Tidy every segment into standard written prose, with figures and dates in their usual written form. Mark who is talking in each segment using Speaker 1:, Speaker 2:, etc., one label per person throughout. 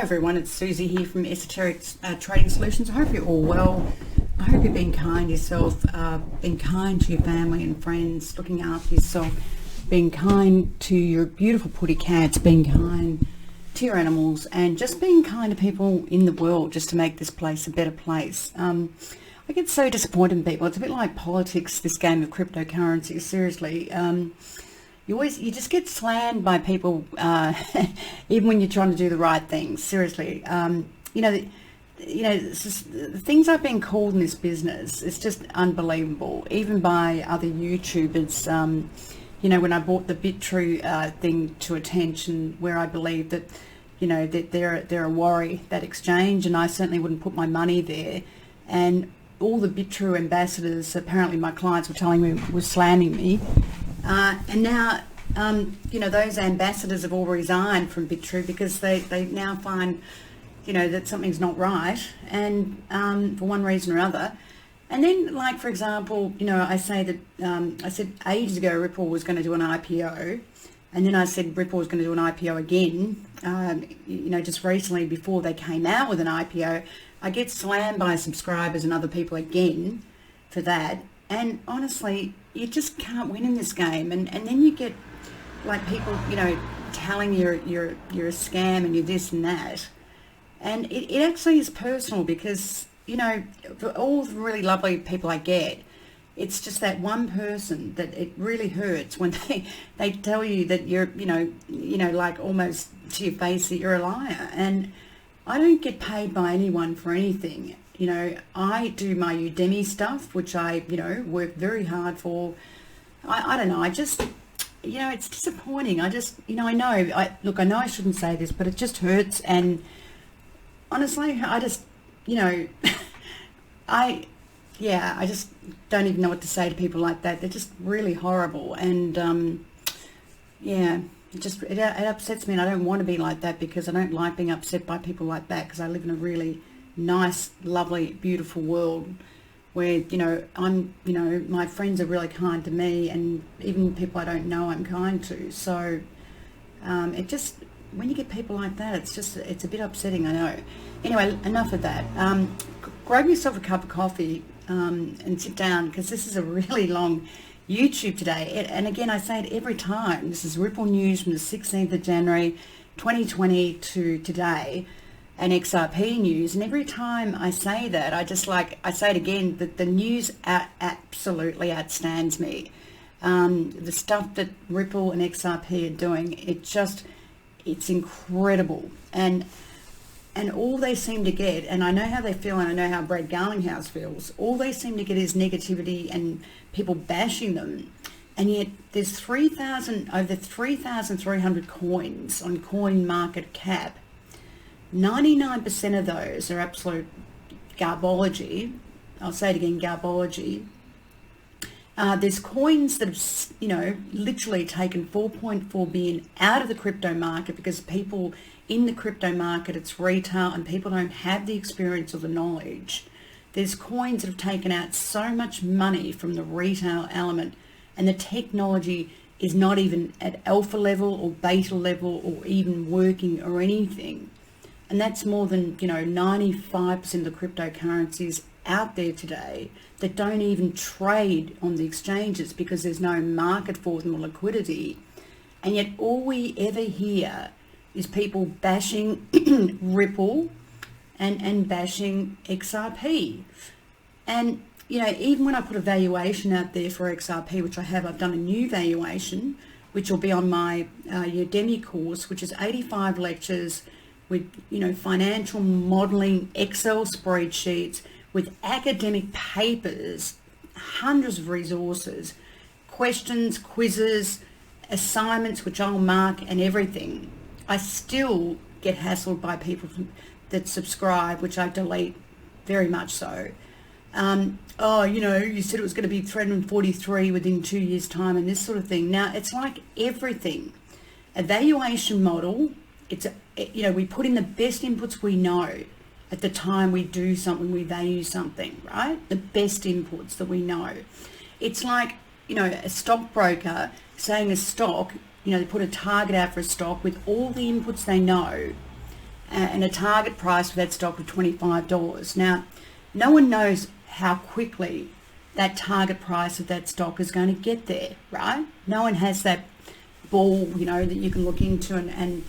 Speaker 1: everyone, it's Susie here from Esoteric Trading Solutions. I hope you're all well. I hope you're being kind to yourself, being kind to your family and friends, looking after yourself, being kind to your beautiful putty cats, being kind to your animals, and just being kind to people in the world just to make this place a better place. I get so disappointed in people. It's a bit like politics, this game of cryptocurrency, seriously. You just get slammed by people, even when you're trying to do the right thing. Seriously, the things I've been called in this business, it's just unbelievable. Even by other YouTubers, when I brought the BitTrue thing to attention, where I believe that, that they're a worry, that exchange, and I certainly wouldn't put my money there. And all the BitTrue ambassadors, apparently my clients were telling me, were slamming me. And now, those ambassadors have all resigned from BitTrue because they now find, that something's not right, and for one reason or other. And then, like, for example, I say that I said ages ago Ripple was going to do an IPO, and then I said Ripple was going to do an IPO again, just recently before they came out with an IPO. I get slammed by subscribers and other people again for that. And honestly, you just can't win in this game. And then you get like people, telling you're a scam and you're this and that. And it actually is personal because, for all the really lovely people I get, it's just that one person that it really hurts when they tell you that you're, like almost to your face that you're a liar. And I don't get paid by anyone for anything. I do my Udemy stuff, which I, work very hard for. I don't know. I just, it's disappointing. I just, I know I shouldn't say this, but it just hurts. And honestly, I just, I just don't even know what to say to people like that. They're just really horrible. And, it upsets me, and I don't want to be like that because I don't like being upset by people like that, because I live in a really nice, lovely, beautiful world where, my friends are really kind to me, and even people I don't know I'm kind to. So when you get people like that, it's a bit upsetting, I know. Anyway, enough of that. Grab yourself a cup of coffee and sit down, because this is a really long YouTube today. And again, I say it every time. This is Ripple News from the 16th of January 2020 to today, and XRP News. And every time I say that, I say it again, that the news absolutely outstands me. The stuff that Ripple and XRP are doing, it's incredible. And all they seem to get, and I know how they feel, and I know how Brad Garlinghouse feels, all they seem to get is negativity and people bashing them. And yet there's over 3,300 coins on Coin Market Cap. 99% of those are absolute garbology. I'll say it again, garbology. There's coins that have, literally taken 4.4 billion out of the crypto market, because people in the crypto market, it's retail and people don't have the experience or the knowledge. There's coins that have taken out so much money from the retail element, and the technology is not even at alpha level or beta level or even working or anything. And that's more than, 95% of the cryptocurrencies out there today that don't even trade on the exchanges because there's no market for them or liquidity. And yet all we ever hear is people bashing Ripple and bashing XRP. And, even when I put a valuation out there for XRP, which I've done a new valuation, which will be on my Udemy course, which is 85 lectures with, financial modeling, Excel spreadsheets, with academic papers, hundreds of resources, questions, quizzes, assignments, which I'll mark and everything. I still get hassled by people that subscribe, which I delete very much so. You said it was going to be 343 within 2 years' time and this sort of thing. Now, it's like everything. A valuation model, we put in the best inputs we know at the time we do something, we value something, right? The best inputs that we know. It's like, a stockbroker saying a stock, they put a target out for a stock with all the inputs they know, and a target price for that stock of $25. Now, no one knows how quickly that target price of that stock is going to get there, right? No one has that ball, that you can look into and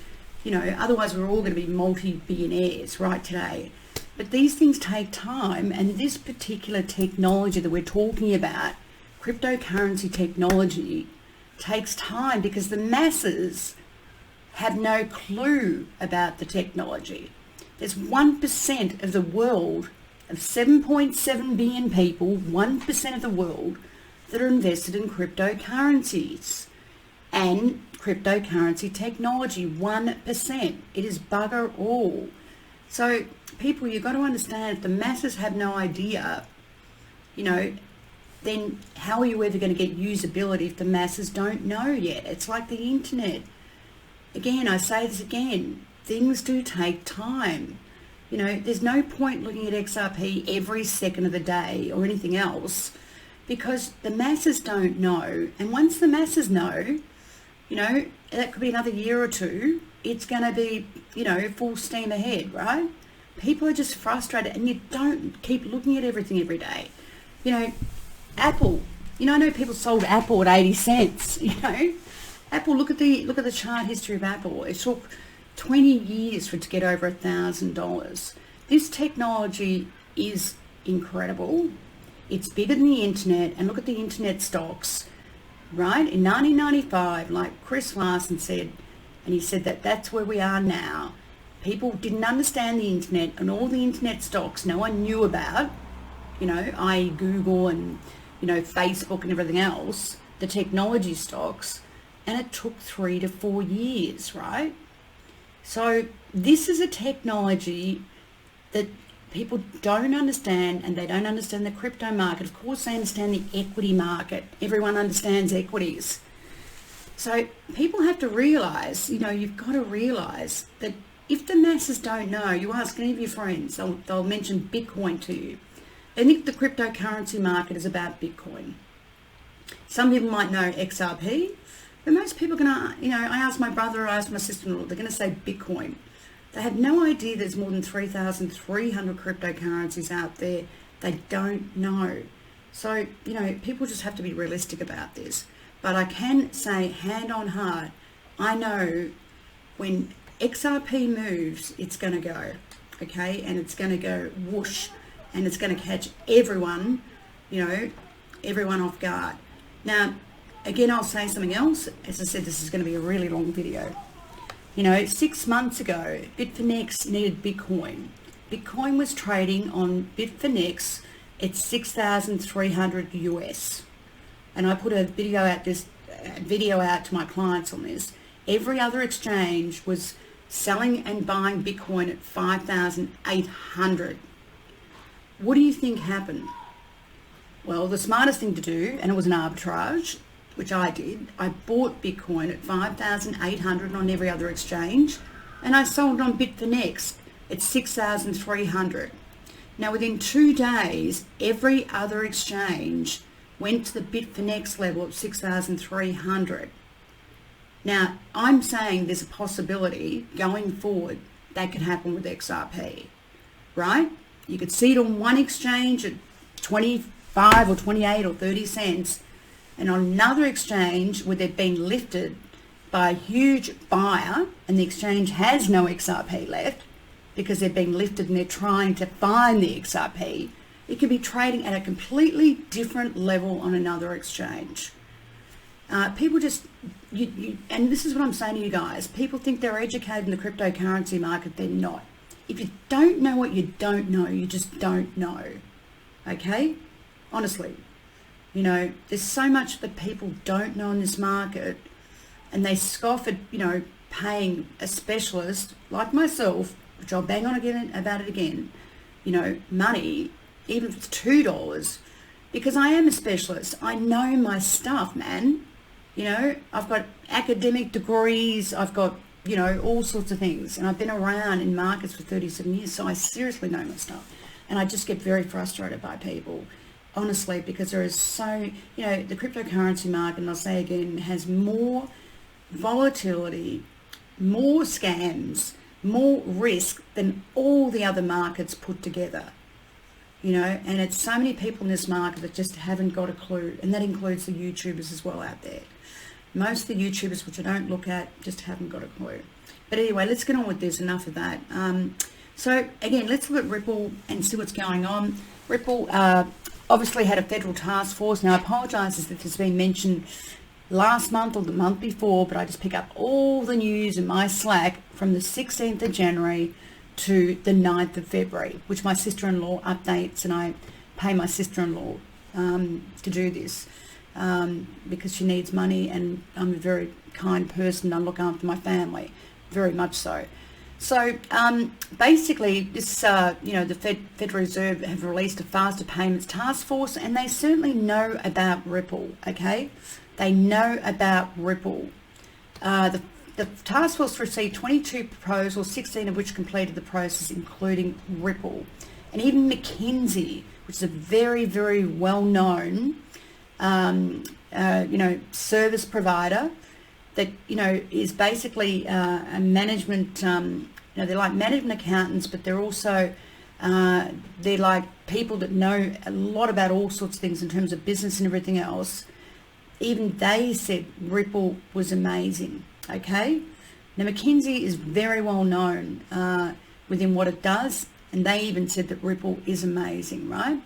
Speaker 1: otherwise we're all going to be multi-billionaires right today. But these things take time, and this particular technology that we're talking about, cryptocurrency technology, takes time because the masses have no clue about the technology. There's 1% of the world, of 7.7 billion people, 1% of the world that are invested in cryptocurrencies and cryptocurrency technology. 1%. It is bugger all. So people, you've got to understand, if the masses have no idea, then how are you ever going to get usability if the masses don't know yet? It's like the internet. Again, I say this again, things do take time. There's no point looking at XRP every second of the day or anything else because the masses don't know. And once the masses know, that could be another year or two, it's going to be, full steam ahead, right? People are just frustrated, and you don't keep looking at everything every day. Apple, I know people sold Apple at 80 cents, Apple, look at the chart history of Apple. It took 20 years for it to get over $1,000. This technology is incredible. It's bigger than the internet, and look at the internet stocks, right? In 1995, like Chris Larson said, and he said that's where we are now. People didn't understand the internet, and all the internet stocks no one knew about, i.e. Google and, Facebook and everything else, the technology stocks, and it took 3 to 4 years, right? So this is a technology that people don't understand, and they don't understand the crypto market. Of course, they understand the equity market. Everyone understands equities. So people have to realize, you've got to realize that if the masses don't know, you ask any of your friends, they'll mention Bitcoin to you. They think the cryptocurrency market is about Bitcoin. Some people might know XRP, but most people are going to, I asked my brother, I asked my sister-in-law, they're going to say Bitcoin. They have no idea there's more than 3,300 cryptocurrencies out there. They don't know. So, people just have to be realistic about this. But I can say, hand on heart, I know when XRP moves, it's going to go, okay? And it's going to go whoosh, and it's going to catch everyone, everyone off guard. Now, again, I'll say something else. As I said, this is going to be a really long video. 6 months ago, Bitfinex needed Bitcoin. Bitcoin was trading on Bitfinex at 6,300 US. And I put a video out to my clients on this. Every other exchange was selling and buying Bitcoin at 5,800. What do you think happened? Well, the smartest thing to do, and it was an arbitrage, which I did, I bought Bitcoin at 5,800 on every other exchange, and I sold on Bitfinex at 6,300. Now, within 2 days, every other exchange went to the Bitfinex level of 6,300. Now, I'm saying there's a possibility going forward that could happen with XRP, right? You could see it on one exchange at 25 or 28 or 30 cents, and on another exchange where they've been lifted by a huge buyer, and the exchange has no XRP left because they're being lifted and they're trying to find the XRP, it could be trading at a completely different level on another exchange. People just, and this is what I'm saying to you guys, people think they're educated in the cryptocurrency market. They're not. If you don't know what you don't know, you just don't know. Okay? Honestly. There's so much that people don't know in this market, and they scoff at, paying a specialist like myself, which I'll bang on again about it again, money, even if it's $2, because I am a specialist. I know my stuff, man. I've got academic degrees, I've got, all sorts of things, and I've been around in markets for 37 years, so I seriously know my stuff. And I just get very frustrated by people, honestly, because there is so, the cryptocurrency market, and I'll say again, has more volatility, more scams, more risk than all the other markets put together. You know, and it's so many people in this market that just haven't got a clue, and that includes the YouTubers as well out there. Most of the YouTubers, which I don't look at, just haven't got a clue. But anyway, let's get on with this. Enough of that. So again, let's look at Ripple and see what's going on. Ripple obviously had a federal task force. Now, I apologise if this has been mentioned last month or the month before, but I just pick up all the news in my Slack from the 16th of January to the 9th of February, which my sister-in-law updates, and I pay my sister-in-law to do this because she needs money, and I'm a very kind person. I look after my family, very much so. So basically, this, the Federal Reserve have released a faster payments task force, and they certainly know about Ripple, okay? They know about Ripple. The task force received 22 proposals, 16 of which completed the process, including Ripple. And even McKinsey, which is a very, very well-known, service provider that, is basically a management, they're like management accountants, but they're also, they're like people that know a lot about all sorts of things in terms of business and everything else. Even they said Ripple was amazing. Okay, now McKinsey is very well known within what it does, and they even said that Ripple is amazing, right?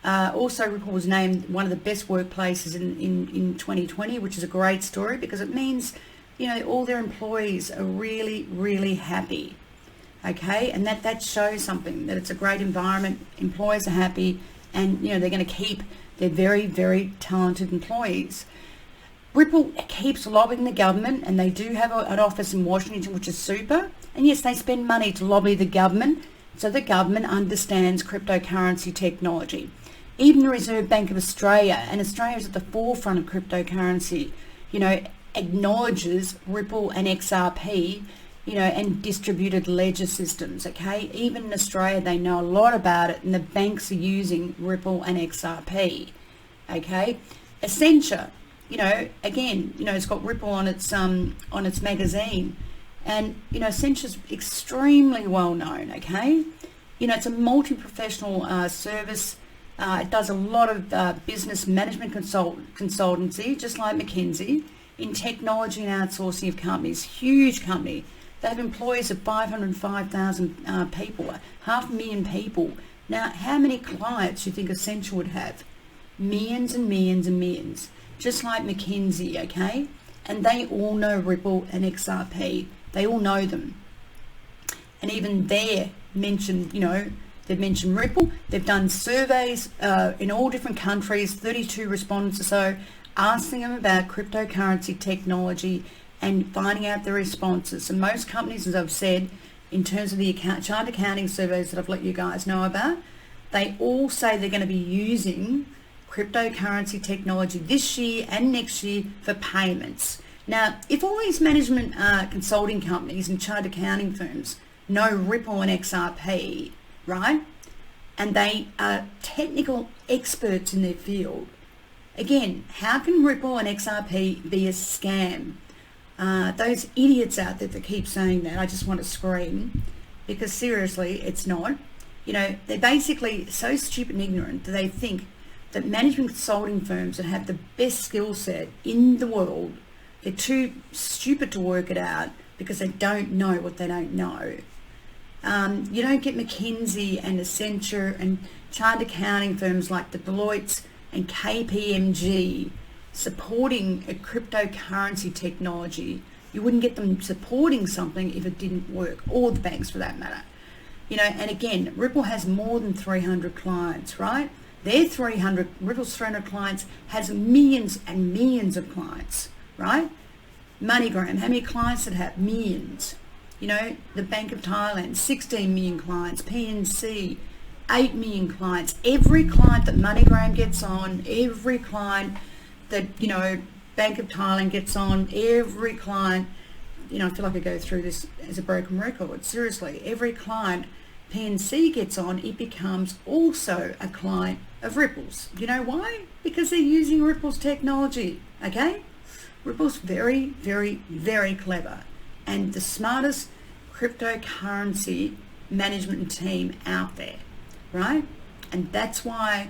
Speaker 1: Also, Ripple was named one of the best workplaces in 2020, which is a great story because it means, all their employees are really, really happy. Okay, and that shows something, that it's a great environment, employees are happy, and, they're going to keep their very, very talented employees. Ripple keeps lobbying the government, and they do have an office in Washington, which is super. And yes, they spend money to lobby the government, so the government understands cryptocurrency technology. Even the Reserve Bank of Australia, and Australia is at the forefront of cryptocurrency, acknowledges Ripple and XRP, and distributed ledger systems, okay? Even in Australia, they know a lot about it, and the banks are using Ripple and XRP, okay? Essentia, again, it's got Ripple on its magazine, and Essentia's extremely well known. Okay, it's a multi-professional service. It does a lot of business management consultancy, just like McKinsey, in technology and outsourcing of companies. Huge company. They have employees of 505,000 people, 500,000 people. Now, how many clients do you think Essentia would have? Millions and millions and millions. Just like McKinsey, okay? And they all know Ripple and XRP. They all know them. And even they're mentioned, they've mentioned Ripple. They've done surveys in all different countries, 32 respondents or so, asking them about cryptocurrency technology and finding out their responses. And most companies, as I've said, in terms of the chart accounting surveys that I've let you guys know about, they all say they're going to be using cryptocurrency technology this year and next year for payments. Now, if all these management consulting companies and chartered accounting firms know Ripple and XRP, right, and they are technical experts in their field, again, how can Ripple and XRP be a scam? Those idiots out there that keep saying that, I just want to scream, because seriously, it's not. They're basically so stupid and ignorant that they think that management consulting firms that have the best skill set in the world, they're too stupid to work it out because they don't know what they don't know. You don't get McKinsey and Accenture and chartered accounting firms like the Deloitte and KPMG supporting a cryptocurrency technology. You wouldn't get them supporting something if it didn't work, or the banks for that matter. And again, Ripple has more than 300 clients, right? Ripple's 300 clients has millions and millions of clients, right? MoneyGram, how many clients it have? Millions. The Bank of Thailand, 16 million clients. PNC, 8 million clients. Every client that MoneyGram gets on, every client that, Bank of Thailand gets on, every client, I feel like I go through this as a broken record. Seriously, every client PNC gets on, it becomes also a client of Ripple's. You know why? Because they're using Ripple's technology, okay? Ripple's very, very, very clever and the smartest cryptocurrency management team out there, right? And that's why,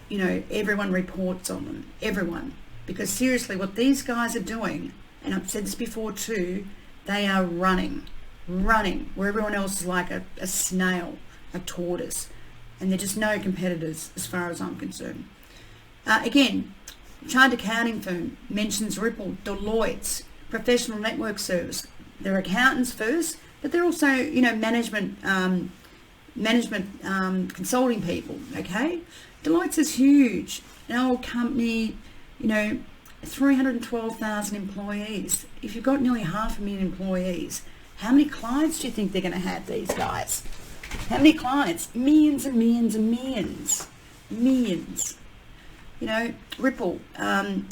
Speaker 1: you know, everyone reports on them, everyone. Because seriously, what these guys are doing, and I've said this before too, they are running where everyone else is like a snail, a tortoise, and they're just no competitors as far as I'm concerned. Again, chartered accounting firm mentions Ripple, Deloitte's professional network service. They're accountants first, but they're also, you know, management consulting people. Okay, Deloitte's is huge, an old company, you know, 312,000 employees. If you've got nearly 500,000 employees, how many clients do you think they're going to have, these guys? How many clients? Millions and millions and millions. Millions. You know, Ripple,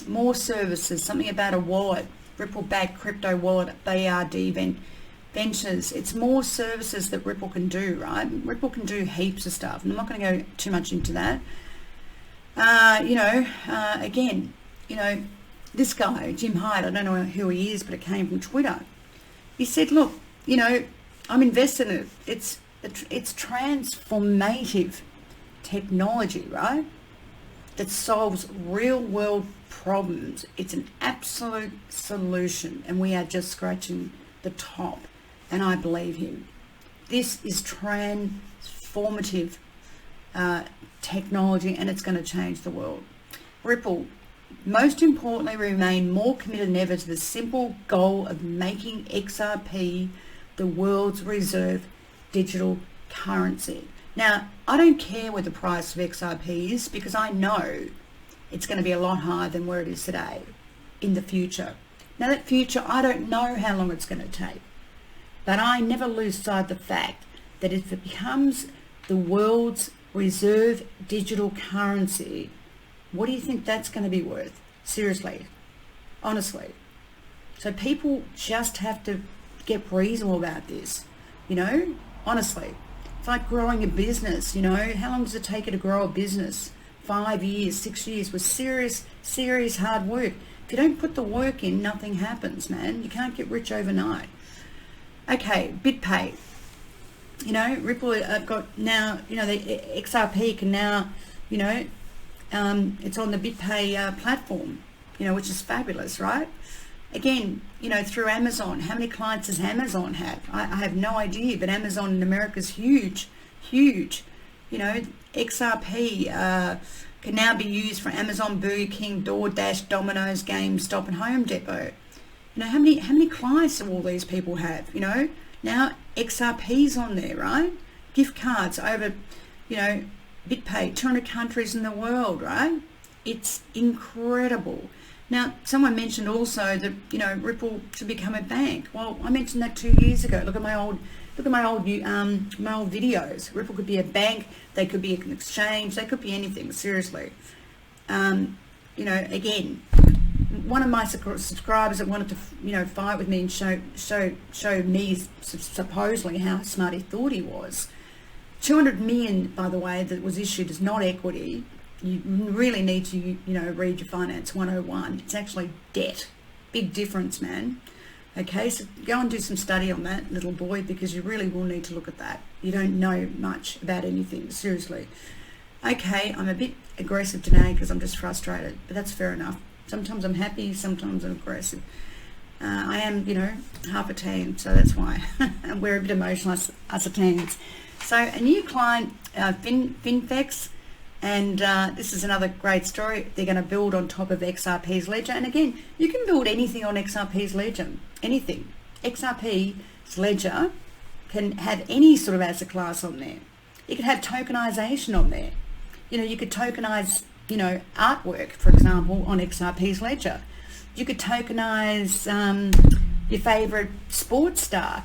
Speaker 1: more services, something about a wallet, Ripple-backed crypto wallet, BRD Ventures. It's more services that Ripple can do, right? Ripple can do heaps of stuff, and I'm not going to go too much into that. Again, you know, this guy, Jim Hyde, I don't know who he is, but it came from Twitter. He said, look, you know, I'm invested in it. It's transformative technology, right? That solves real world problems. It's an absolute solution, and we are just scratching the top, and I believe him. This is transformative technology, and it's going to change the world. Ripple, most importantly, remain more committed than ever to the simple goal of making XRP the world's reserve digital currency. Now, I don't care what the price of XRP is, because I know it's going to be a lot higher than where it is today in the future. Now, that future, I don't know how long it's going to take, but I never lose sight of the fact that if it becomes the world's reserve digital currency, what do you think that's going to be worth? Seriously, honestly. So people just have to get reasonable about this, you know, honestly. It's like growing a business, you know. How long does it take you to grow a business? 5 years, 6 years, with serious hard work. If you don't put the work in, nothing happens, man. You can't get rich overnight. Okay, BitPay. You know, Ripple have got now, you know, the XRP can now, you know, it's on the BitPay platform, you know, which is fabulous, right? Again, you know, through Amazon. How many clients does Amazon have? I have no idea, but Amazon in America is huge. You know, XRP can now be used for Amazon, Burger King, DoorDash, Domino's, GameStop, and Home Depot. You know, how many clients do all these people have? You know, now XRP's on there, right? Gift cards over, you know, BitPay, 200 countries in the world, right? It's incredible. Now, someone mentioned also that, you know, Ripple should become a bank. Well, I mentioned that 2 years ago. Look at my old videos. Ripple could be a bank. They could be an exchange. They could be anything. Seriously. You know, again, one of my subscribers that wanted to, you know, fight with me and show me supposedly how smart he thought he was. 200 million, by the way, that was issued is not equity. You really need to, you know, read your Finance 101. It's actually debt. Big difference, man. Okay, so go and do some study on that, little boy, because you really will need to look at that. You don't know much about anything, seriously. Okay, I'm a bit aggressive today because I'm just frustrated, but that's fair enough. Sometimes I'm happy, sometimes I'm aggressive. I am, you know, half Italian, so that's why. We're a bit emotional, us Italians. So a new client, Fintech, and this is another great story. They're going to build on top of XRP's Ledger. And again, you can build anything on XRP's Ledger. Anything. XRP's Ledger can have any sort of asset class on there. You could have tokenization on there. You know, you could tokenize, you know, artwork, for example, on XRP's Ledger. You could tokenize your favorite sports star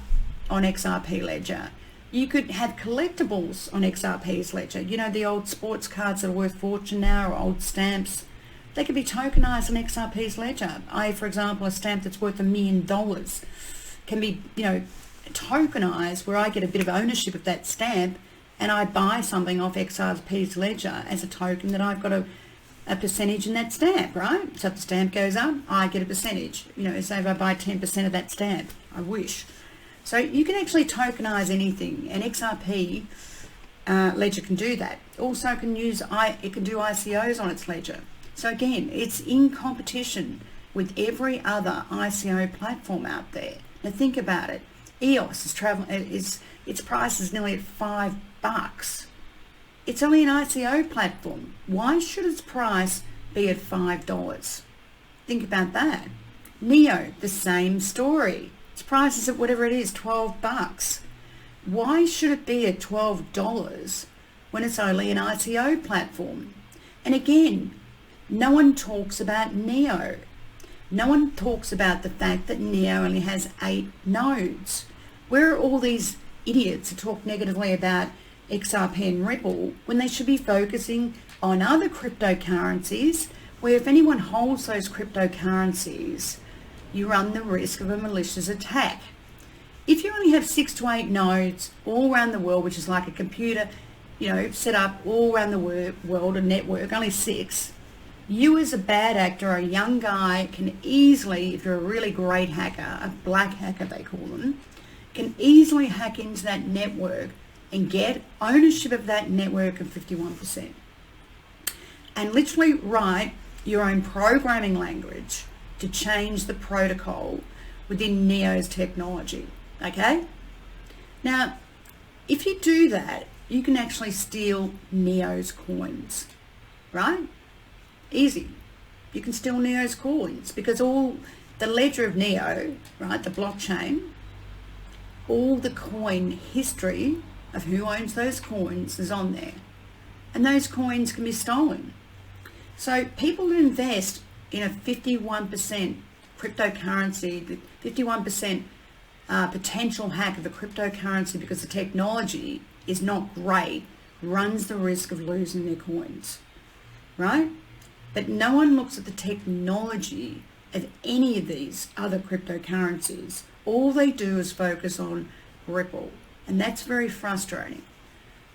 Speaker 1: on XRP Ledger. You could have collectibles on XRP's Ledger. You know, the old sports cards that are worth fortune now, or old stamps. They could be tokenized on XRP's Ledger. For example, a stamp that's worth $1 million can be, you know, tokenized, where I get a bit of ownership of that stamp, and I buy something off XRP's Ledger as a token that I've got a percentage in that stamp, right? So if the stamp goes up, I get a percentage. You know, say if I buy 10% of that stamp, I wish. So you can actually tokenize anything, and XRP Ledger can do that. Also it can do ICOs on its ledger. So again, it's in competition with every other ICO platform out there. Now think about it. EOS its price is nearly at $5. It's only an ICO platform. Why should its price be at $5? Think about that. Neo, the same story. Its price is at whatever it is, $12. Why should it be at $12 when it's only an ICO platform? And again, no one talks about Neo. No one talks about the fact that Neo only has 8 nodes. Where are all these idiots who talk negatively about XRP and Ripple when they should be focusing on other cryptocurrencies, where if anyone holds those cryptocurrencies, you run the risk of a malicious attack? If you only have 6 to 8 nodes all around the world, which is like a computer, set up all around the world, a network, only 6, you as a bad actor, a young guy, can easily, if you're a really great hacker, a black hacker they call them, can easily hack into that network and get ownership of that network of 51%. And literally write your own programming language to change the protocol within Neo's technology. Okay? Now, if you do that, you can actually steal Neo's coins, right? Easy. You can steal Neo's coins because all the ledger of Neo, right, the blockchain, all the coin history of who owns those coins is on there. And those coins can be stolen. So people who invest in a 51% cryptocurrency, the 51% potential hack of a cryptocurrency because the technology is not great, runs the risk of losing their coins, right? But no one looks at the technology of any of these other cryptocurrencies. All they do is focus on Ripple. And that's very frustrating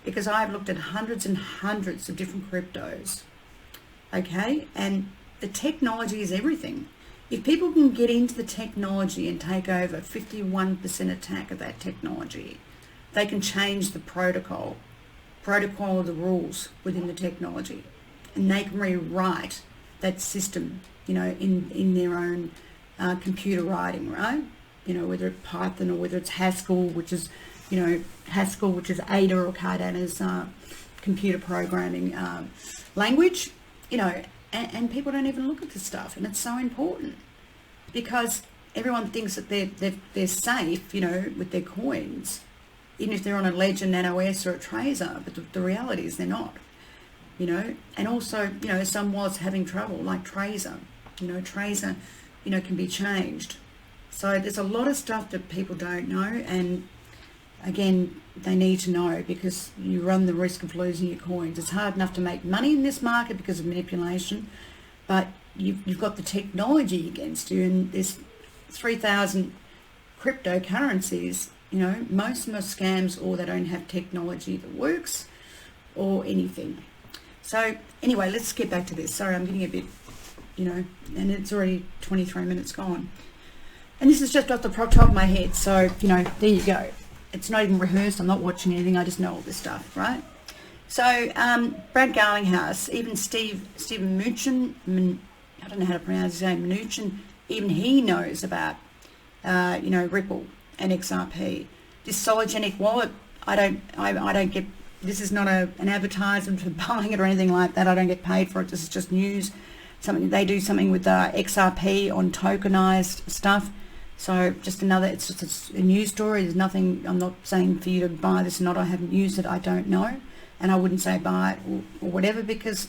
Speaker 1: because I've looked at hundreds and hundreds of different cryptos, okay? And the technology is everything. If people can get into the technology and take over 51% attack of that technology, they can change the protocol of the rules within the technology. And they can rewrite that system, in their own computer writing, right? Whether it's Python or whether it's Haskell, which is Ada or Cardano's computer programming language, and people don't even look at this stuff. And it's so important because everyone thinks that they're safe, with their coins, even if they're on a Ledger, NanoS or a Tracer, but the reality is they're not. And also, some wallets having trouble, like Tracer. Tracer, can be changed. So there's a lot of stuff that people don't know, and again, they need to know because you run the risk of losing your coins. It's hard enough to make money in this market because of manipulation, but you've got the technology against you, and there's 3,000 cryptocurrencies. Most of them are scams, or they don't have technology that works or anything. So anyway, let's get back to this. Sorry, I'm getting a bit, and it's already 23 minutes gone. And this is just off the top of my head. So, there you go. It's not even rehearsed. I'm not watching anything. I just know all this stuff, right? So, Brad Garlinghouse, even Stephen Mnuchin, I don't know how to pronounce his name, Mnuchin, even he knows about, Ripple and XRP. This Sologenic wallet, I don't get. This is not an advertisement for buying it or anything like that. I don't get paid for it. This is just news. They do something with XRP on tokenized stuff. So just it's just a news story. There's nothing, I'm not saying for you to buy this or not. I haven't used it. I don't know. And I wouldn't say buy it or whatever because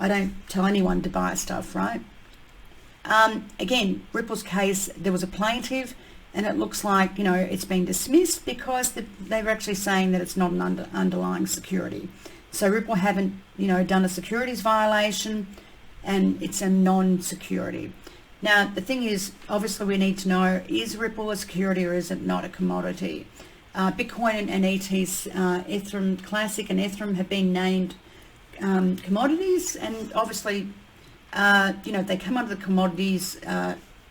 Speaker 1: I don't tell anyone to buy stuff, right? Again, Ripple's case, there was a plaintiff, and it looks like, it's been dismissed because they're actually saying that it's not an underlying security. So Ripple haven't, done a securities violation, and it's a non-security. Now, the thing is, obviously we need to know, is Ripple a security or is it not a commodity? Bitcoin and ET's Ethereum Classic and Ethereum have been named commodities, and obviously, they come under the commodities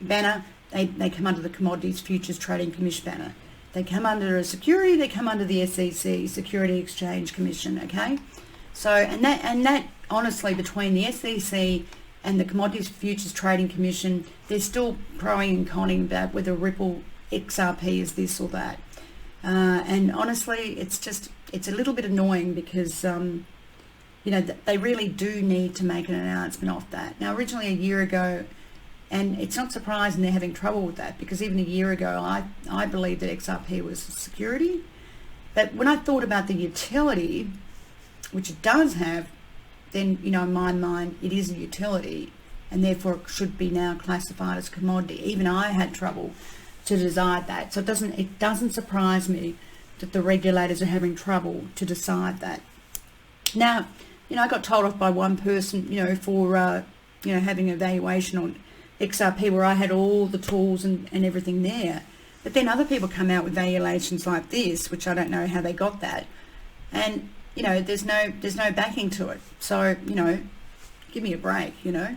Speaker 1: banner. They come under the Commodities Futures Trading Commission banner. They come under a security, they come under the SEC, Security Exchange Commission, okay? So, and that honestly, between the SEC and the Commodities Futures Trading Commission, they're still proing and conning about whether Ripple XRP is this or that. And honestly, it's a little bit annoying because, you know, they really do need to make an announcement of that. Now, originally a year ago, and it's not surprising they're having trouble with that, because even a year ago, I believed that XRP was a security. But when I thought about the utility, which it does have, then, you know, in my mind, it is a utility, and therefore it should be now classified as commodity. Even I had trouble to decide that. So it doesn't surprise me that the regulators are having trouble to decide that. Now, you know, I got told off by one person, you know, for, you know, having a valuation on XRP where I had all the tools and everything there. But then other people come out with valuations like this, which I don't know how they got that. And, you know, there's no backing to it. So, you know, give me a break, you know.